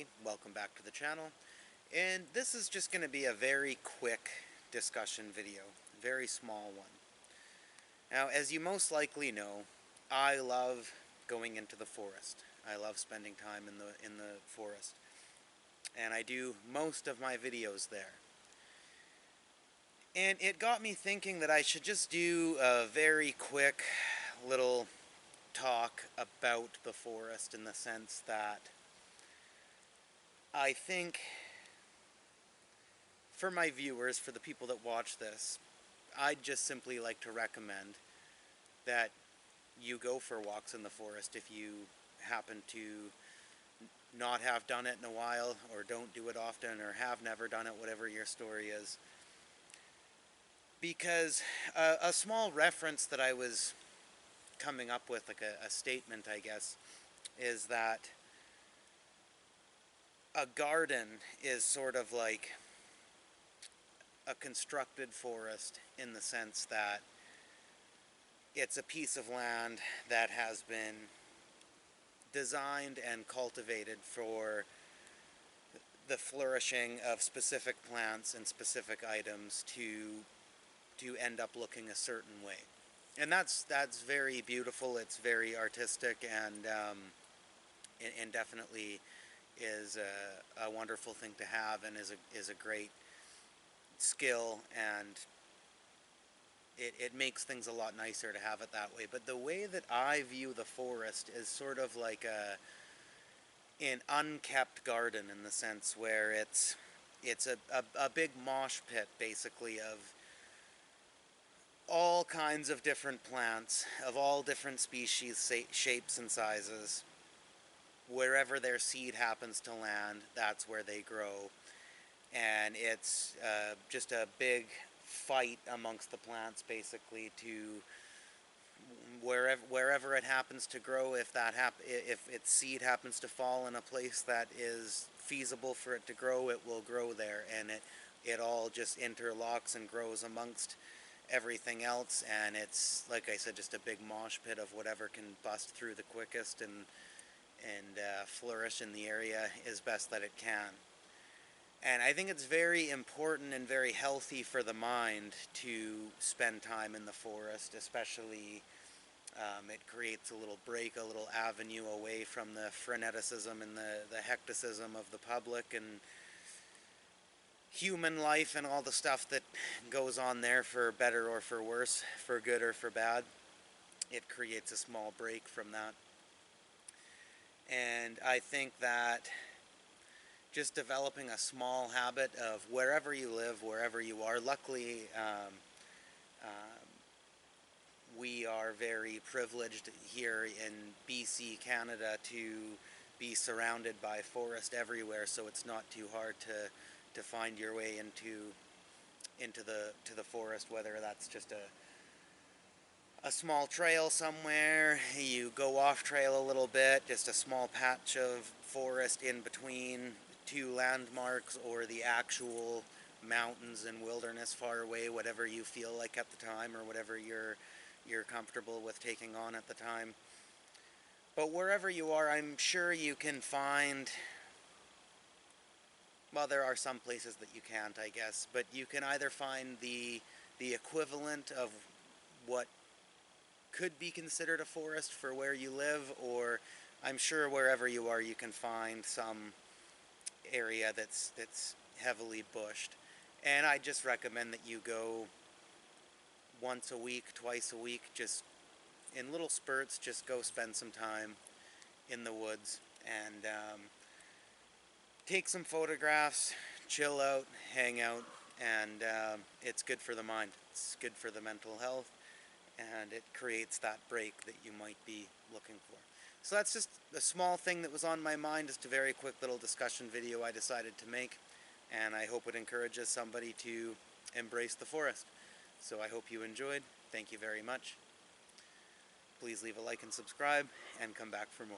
everybody, welcome back to the channel, and this is just going to be a very quick discussion video, very small one. Now, as you most likely know, I love going into the forest. I love spending time in the forest, and I do most of my videos there. And it got me thinking that I should just do a very quick little talk about the forest, in the sense that I think for my viewers, for the people that watch this, I'd just simply like to recommend that you go for walks in the forest if you happen to not have done it in a while, or don't do it often, or have never done it, whatever your story is. Because a small reference that I was coming up with, like a statement, I guess, is that a garden is sort of like a constructed forest, in the sense that it's a piece of land that has been designed and cultivated for the flourishing of specific plants and specific items to end up looking a certain way. And that's very beautiful. It's very artistic, and definitely is a wonderful thing to have, and is a great skill, and it makes things a lot nicer to have it that way. But the way that I view the forest is sort of like an unkept garden, in the sense where it's a big mosh pit, basically, of all kinds of different plants, of all different species, shapes, and sizes. Wherever their seed happens to land, that's where they grow. And it's just a big fight amongst the plants, basically, to wherever it happens to grow. If its seed happens to fall in a place that is feasible for it to grow, it will grow there, and it all just interlocks and grows amongst everything else. And it's, like I said, just a big mosh pit of whatever can bust through the quickest and flourish in the area as best that it can. And I think it's very important and very healthy for the mind to spend time in the forest, especially it creates a little break, a little avenue away from the freneticism and the hecticism of the public and human life, and all the stuff that goes on there, for better or for worse, for good or for bad. It creates a small break from that. And I think that just developing a small habit of, wherever you live, wherever you are. Luckily, we are very privileged here in BC, Canada, to be surrounded by forest everywhere, so it's not too hard to find your way into the forest, whether that's just a small trail somewhere, you go off trail a little bit, just a small patch of forest in between two landmarks, or the actual mountains and wilderness far away, whatever you feel like at the time, or whatever you're comfortable with taking on at the time. But wherever you are, I'm sure you can find, well, there are some places that you can't, I guess, but you can either find the equivalent of what could be considered a forest for where you live, or I'm sure wherever you are you can find some area that's heavily bushed. And I just recommend that you go once a week, twice a week, just in little spurts. Just go spend some time in the woods and take some photographs, chill out, hang out, and it's good for the mind. It's good for the mental health, and it creates that break that you might be looking for. So that's just a small thing that was on my mind, just a very quick little discussion video I decided to make, and I hope it encourages somebody to embrace the forest. So I hope you enjoyed. Thank you very much. Please leave a like and subscribe, and come back for more.